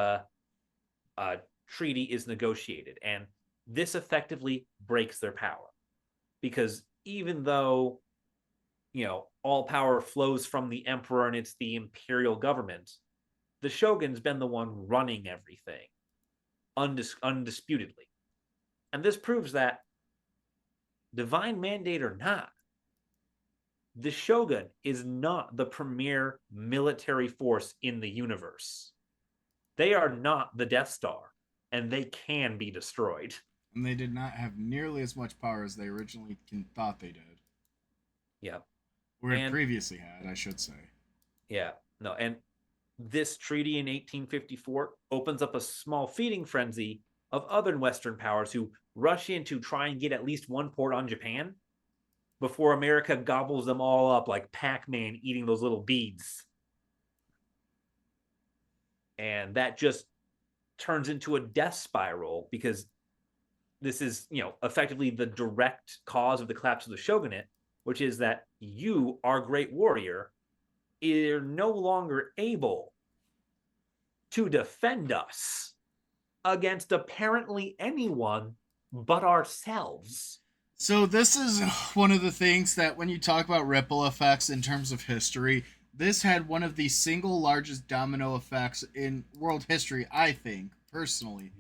treaty is negotiated. And this effectively breaks their power. Because even though, all power flows from the emperor and it's the imperial government, the shogun's been the one running everything undisputedly. And this proves that, divine mandate or not, the shogun is not the premier military force in the universe. They are not the Death Star, and they can be destroyed. And they did not have nearly as much power as they originally thought they did. Yeah. Or had previously had, I should say. Yeah. No, and this treaty in 1854 opens up a small feeding frenzy of other Western powers who rush in to try and get at least one port on Japan before America gobbles them all up like Pac-Man eating those little beads. And that just turns into a death spiral because this is, effectively the direct cause of the collapse of the shogunate, which is that you, our great warrior, are no longer able to defend us against apparently anyone but ourselves. So this is one of the things that when you talk about ripple effects in terms of history, this had one of the single largest domino effects in world history, I think, personally.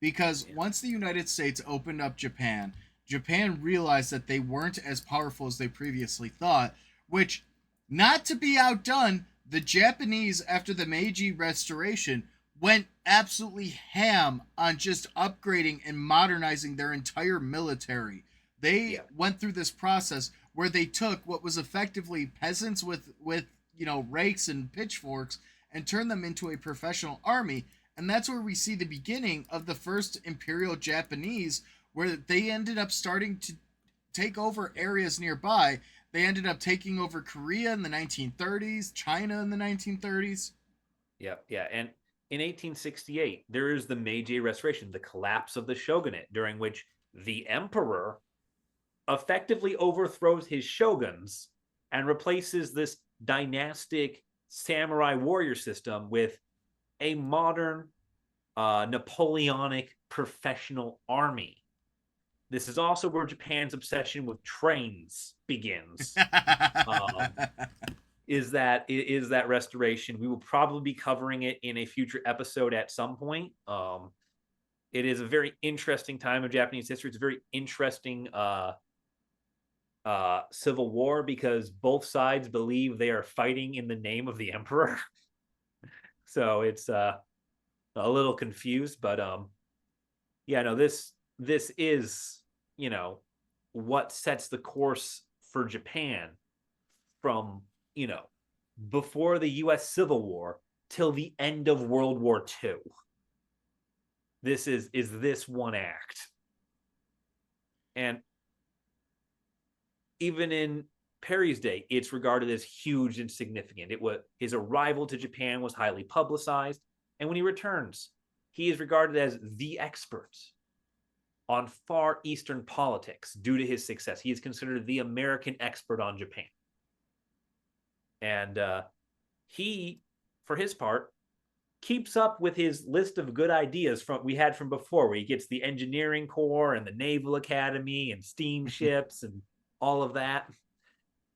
Because once the United States opened up Japan, Japan realized that they weren't as powerful as they previously thought, which, not to be outdone, the Japanese, after the Meiji Restoration, went absolutely ham on just upgrading and modernizing their entire military. They Yeah. went through this process where they took what was effectively peasants with rakes and pitchforks and turned them into a professional army. And that's where we see the beginning of the first Imperial Japanese, where they ended up starting to take over areas nearby. They ended up taking over Korea in the 1930s, China in the 1930s. Yeah, yeah. And in 1868, there is the Meiji Restoration, the collapse of the shogunate, during which the emperor effectively overthrows his shoguns and replaces this dynastic samurai warrior system with a modern Napoleonic professional army. This is also where Japan's obsession with trains begins. Um, is that restoration? We will probably be covering it in a future episode at some point. It is a very interesting time of Japanese history. It's a very interesting civil war because both sides believe they are fighting in the name of the emperor. So it's a little confused, but yeah, no, this is what sets the course for Japan from before the U.S. Civil War till the end of World War II. This is this one act, and even in Perry's day, it's regarded as huge and significant. It was his arrival to Japan was highly publicized, and when he returns, he is regarded as the expert on Far Eastern politics due to his success. He is considered the American expert on Japan. And he, for his part, keeps up with his list of good ideas we had from before, where he gets the engineering corps and the naval academy and steamships and all of that.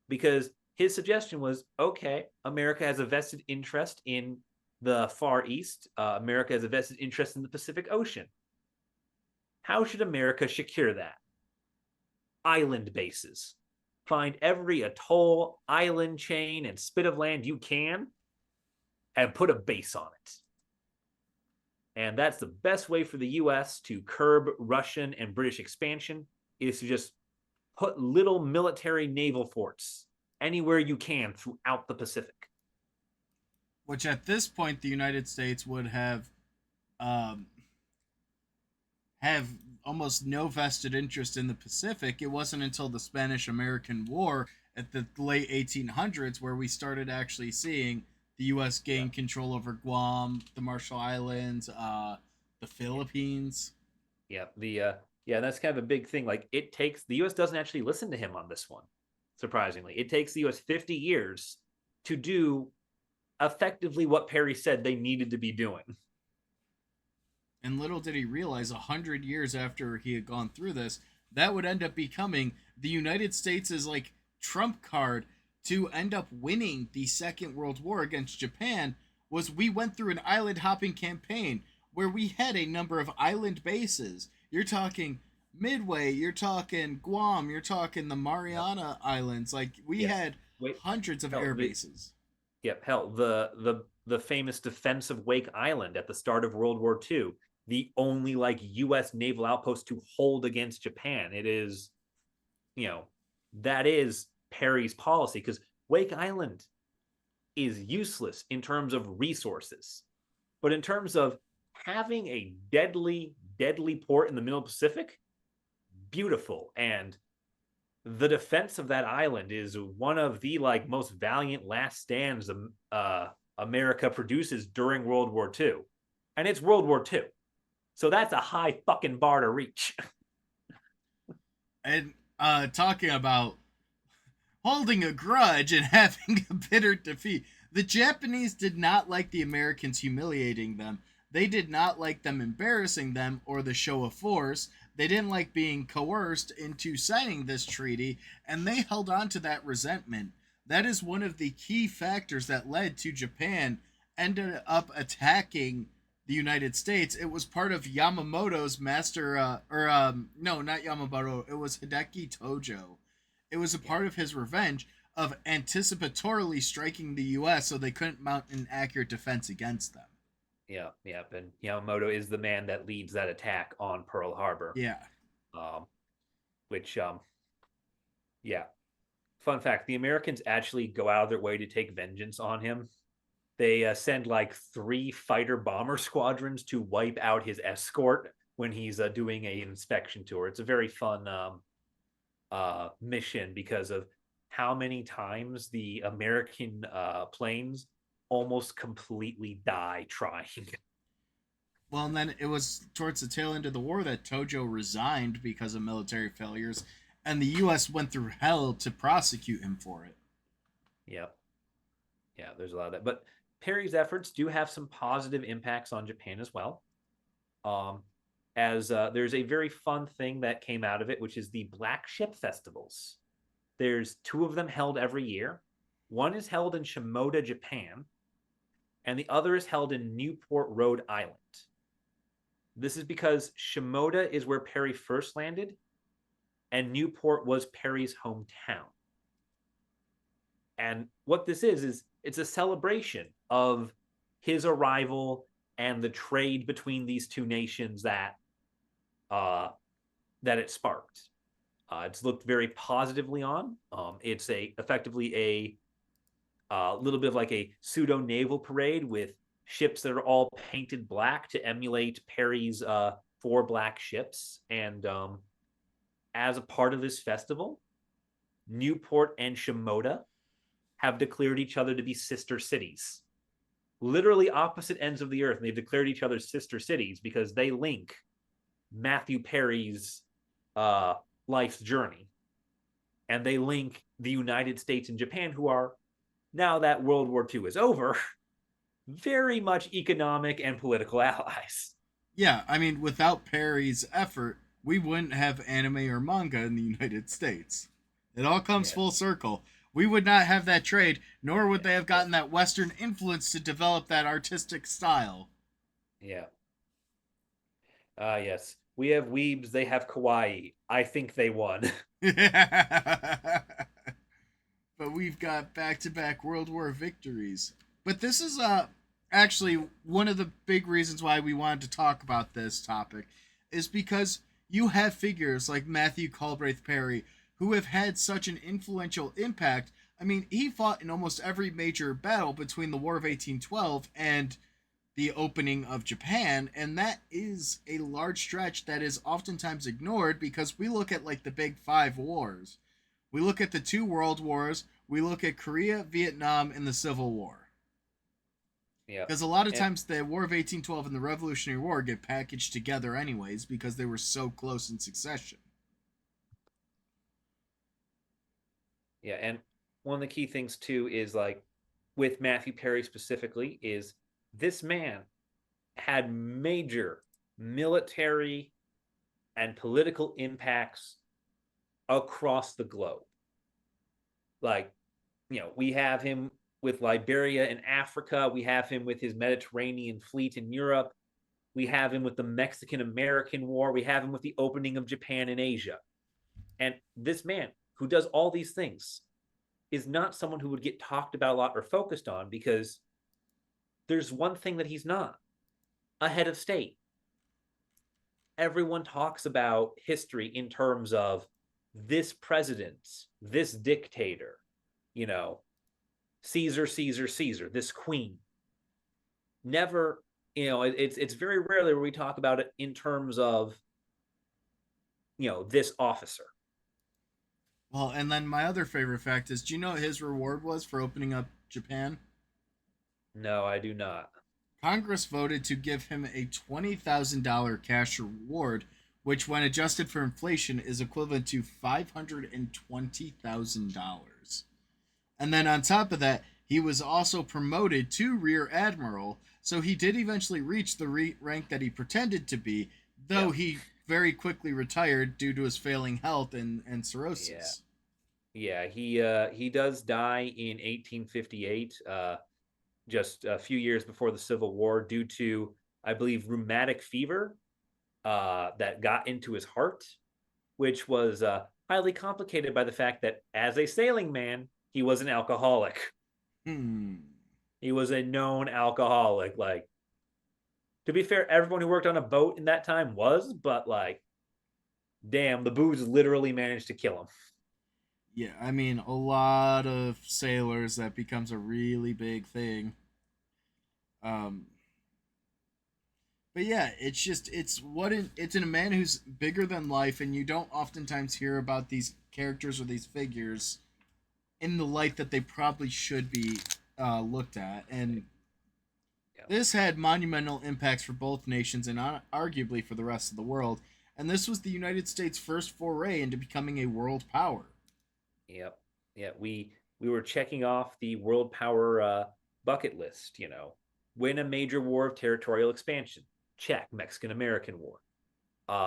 Because his suggestion was, okay, America has a vested interest in the Far East. America has a vested interest in the Pacific Ocean. How should America secure that? Island bases. Find every atoll, island chain, and spit of land you can and put a base on it. And that's the best way for the US to curb Russian and British expansion, is to just put little military naval forts anywhere you can throughout the Pacific. Which at this point the United States would um, have almost no vested interest in the Pacific. It wasn't until the Spanish-American War at the late 1800s where we started actually seeing the U.S. gain control over Guam, the Marshall Islands, the Philippines. Yeah, that's kind of a big thing. Like the U.S. doesn't actually listen to him on this one. Surprisingly, it takes the U.S. 50 years to do effectively what Perry said they needed to be doing. And little did he realize, 100 years after he had gone through this, that would end up becoming the United States' like trump card to end up winning the Second World War against Japan. Was we went through an island hopping campaign where we had a number of island bases. You're talking Midway, you're talking Guam, you're talking the Mariana Islands. Like we had hundreds of air bases. Yep, hell, the famous defense of Wake Island at the start of World War II, the only like U.S. naval outpost to hold against Japan. It is, that is Perry's policy, because Wake Island is useless in terms of resources, but in terms of having a deadly port in the middle Pacific, beautiful. And the defense of that island is one of the like most valiant last stands America produces during World War II, and it's World War II, so that's a high fucking bar to reach. And talking about holding a grudge and having a bitter defeat, the Japanese did not like the Americans humiliating them. They did not like them embarrassing them or the show of force. They didn't like being coerced into signing this treaty, and they held on to that resentment. That is one of the key factors that led to Japan ended up attacking the United States. It was part of Yamamoto's no, not Yamamoto. It was Hideki Tojo. It was a part of his revenge of anticipatorily striking the U.S. so they couldn't mount an accurate defense against them. Yeah, yeah. And Yamamoto is the man that leads that attack on Pearl Harbor. Yeah. Um, which, yeah. Fun fact: the Americans actually go out of their way to take vengeance on him. They send like 3 fighter bomber squadrons to wipe out his escort when he's doing an inspection tour. It's a very fun mission because of how many times the American planes almost completely die trying. Well, and then it was towards the tail end of the war that Tojo resigned because of military failures, and the U.S. went through hell to prosecute him for it. Yeah, yeah. There's a lot of that, but Perry's efforts do have some positive impacts on Japan as well. Um, as there's a very fun thing that came out of it, which is the Black Ship Festivals. There's 2 of them held every year. One is held in Shimoda, Japan, and the other is held in Newport, Rhode Island. This is because Shimoda is where Perry first landed, and Newport was Perry's hometown. And what this is it's a celebration of his arrival and the trade between these 2 nations that it sparked. It's looked very positively on. It's effectively a little bit of like a pseudo naval parade with ships that are all painted black to emulate Perry's 4 black ships. And as a part of this festival, Newport and Shimoda have declared each other to be sister cities, literally opposite ends of the earth. And they've declared each other sister cities because they link Matthew Perry's life's journey, and they link the United States and Japan, who are, now that World War II is over, very much economic and political allies. Yeah, I mean, without Perry's effort, we wouldn't have anime or manga in the United States. It all comes Yeah. full circle. We would not have that trade, nor would they have gotten that Western influence to develop that artistic style. Yeah. Yes. We have weebs, they have kawaii. I think they won. But we've got back-to-back World War victories. But this is actually one of the big reasons why we wanted to talk about this topic is because you have figures like Matthew Culbraith Perry who have had such an influential impact. I mean, he fought in almost every major battle between the War of 1812 and the opening of Japan, and that is a large stretch that is oftentimes ignored because we look at like the big 5 wars. We look at the 2 world wars, we look at Korea, Vietnam, and the Civil War. Yeah. Because a lot of And times the War of 1812 and the Revolutionary War get packaged together anyways because they were so close in succession. yeah, and one of the key things too is like with Matthew Perry specifically is this man had major military and political impacts across the globe. Like, we have him with Liberia in Africa. We have him with his Mediterranean fleet in Europe. We have him with the Mexican American War. We have him with the opening of Japan in Asia. And this man who does all these things is not someone who would get talked about a lot or focused on because there's one thing that he's not: a head of state. Everyone talks about history in terms of this president, this dictator, Caesar, Caesar, Caesar, this queen. Never, it's very rarely where we talk about it in terms of, this officer. Well, and then my other favorite fact is, do you know what his reward was for opening up Japan? No, I do not. Congress voted to give him a $20,000 cash reward, which, when adjusted for inflation, is equivalent to $520,000. And then on top of that, he was also promoted to Rear Admiral, so he did eventually reach the rank that he pretended to be, though he very quickly retired due to his failing health and cirrhosis. Yeah, he does die in 1858, just a few years before the Civil War, due to, I believe, rheumatic fever that got into his heart, which was highly complicated by the fact that as a sailing man, he was an alcoholic. Hmm. He was a known alcoholic. Like, to be fair, everyone who worked on a boat in that time was, but like, damn, the booze literally managed to kill him. Yeah, I mean, a lot of sailors, that becomes a really big thing. Um, but yeah, it's just it's in a man who's bigger than life, and you don't oftentimes hear about these characters or these figures in the light that they probably should be looked at. And Yeah. this had monumental impacts for both nations and arguably for the rest of the world. And this was the United States' first foray into becoming a world power. Yep. Yeah. We were checking off the world power bucket list. Win a major war of territorial expansion. Check. Mexican American War.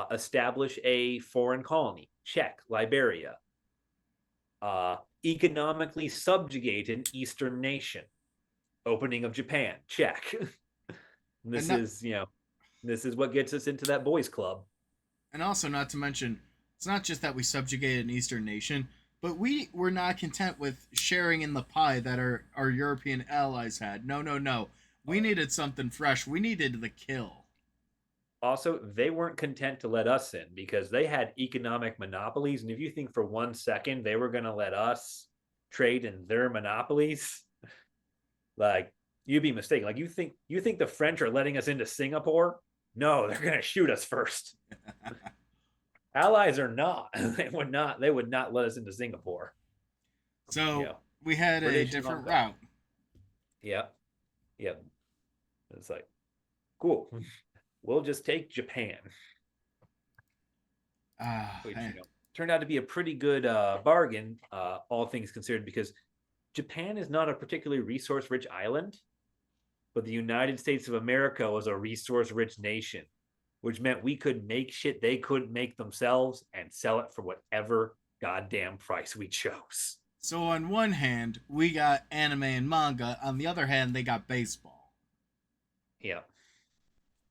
Establish a foreign colony. Check. Liberia. Economically subjugate an eastern nation. Opening of Japan. Check. And this not, is this is what gets us into that boys club. and also, not to mention, it's not just that we subjugated an Eastern nation, but we were not content with sharing in the pie that our European allies had. No, no, no. We needed something fresh. We needed the kill. Also, they weren't content to let us in because they had economic monopolies. And if you think for 1 second they were going to let us trade in their monopolies, like, you'd be mistaken. Like, you think the French are letting us into Singapore? No, they're going to shoot us first. Allies are not. They would not let us into Singapore. So Yeah. we had a British different Hong Kong. route. Yeah. Yeah. It's like, cool. We'll just take Japan. Which turned out to be a pretty good bargain, all things considered, because Japan is not a particularly resource-rich island, but the United States of America was a resource-rich nation, which meant we could make shit they couldn't make themselves and sell it for whatever goddamn price we chose. So on one hand, we got anime and manga. On the other hand, they got baseball. Yeah.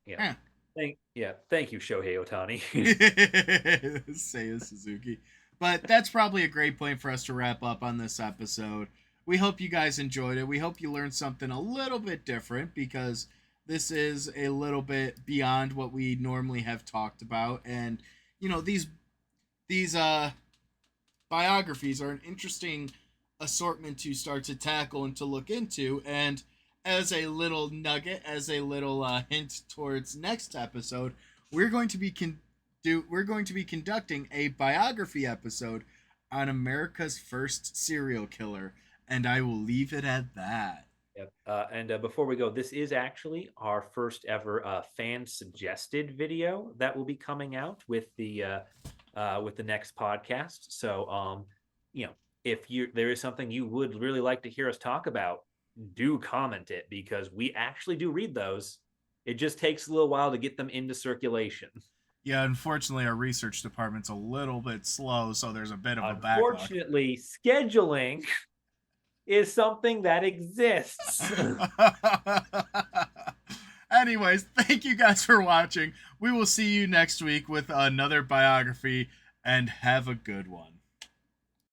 Yeah. Thank you, Shohei Ohtani. Seiya Suzuki. But that's probably a great point for us to wrap up on this episode. We hope you guys enjoyed it. We hope you learned something a little bit different, because this is a little bit beyond what we normally have talked about. And these biographies are an interesting assortment to start to tackle and to look into. And as a little nugget, as a little hint towards next episode, we're going to be conducting a biography episode on America's first serial killer, and I will leave it at that. Yep. And before we go, this is actually our first ever fan suggested video that will be coming out with the next podcast. So, if there is something you would really like to hear us talk about, do comment it, because we actually do read those. It just takes a little while to get them into circulation. Yeah, unfortunately, our research department's a little bit slow, so there's a bit of a backlog. Unfortunately, scheduling is something that exists. Anyways, thank you guys for watching. We will see you next week with another biography, and have a good one.